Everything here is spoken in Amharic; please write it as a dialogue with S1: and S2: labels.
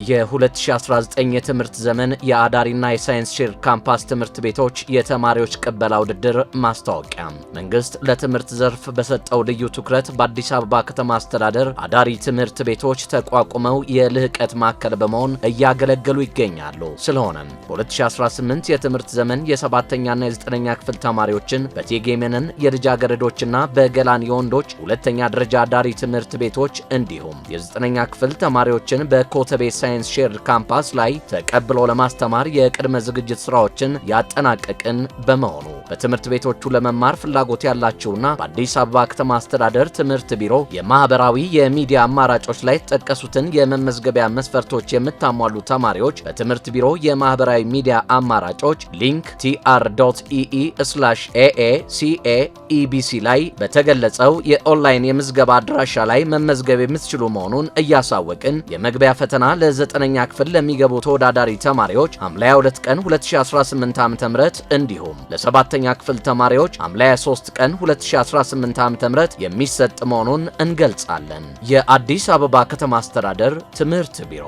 S1: የ2019 የትምህርት ዘመን የአዳሪና የሳይንስ ሼር ካምፓስ ትምህርት ቤቶች የተማሪዎች ቅበላ ውድድር ማስታወቂያ። መንግስት ለትምህርት ዘርፍ በሰጠው ልዩ ትኩረት በአዲስ አበባ ከተማ አስተዳደር አዳሪ ትምህርት ቤቶች ተቋቁመው የልህቀት ማዕከል በመሆን እያገለገሉ ይገኛሉ። ስለሆነም በ2018 የትምህርት ዘመን የ7ኛና የ9ኛ ክፍል ተማሪዎችን በእቴጌ መነን የልጃገረዶችና በገላን የወንዶች ሁለተኛ ደረጃ አዳሪ ትምህርት ቤቶች እንዲሁም የ9ኛ ክፍል ተማሪዎችን በኮተቤ ሳይንስ ሼር ካምፓስ ላይ ተቀብሎ ለማስተማር የቅድመ ዝግጅት ስራዎችን ያጠናቀቅን በመሆኑ በትምህርት ቤቶቹ ለመማር ፍላጎት ያላቸውና በአዲስ አበባ ከተማ አስተዳደር ትምህርት ቢሮ የማህበራዊ የሚዲያ አማራጮች ላይ የተጠቀሱትን የመመዝገቢያ መስፈርቶች የምታሟሉ ተማሪዎች በትምህርት ቢሮ የማህበራዊ ሚዲያ አማራጮች ሊንክ tr.ee/aacaebc ላይ በተገለጸው የኦንላይን የምዝገባ አድራሻ ላይ መመዝገብ የምትችሉ መሆኑን እያሳወቅን የመግቢያ ፈተና ለ9ኛ ክፍል ለሚገቡ ተወዳዳሪ ተማሪዎች ሐምሌ 22 ቀን 2018 ዓ.ም እንዲሁም ለ7ኛ ክፍል ተማሪዎች ሐምሌ 23 ቀን 2018 ዓ.ም የሚሰጥ መሆኑን እንገልጻለን። የአዲስ አበባ ከተማ አስተዳደር ትምህርት ቢሮ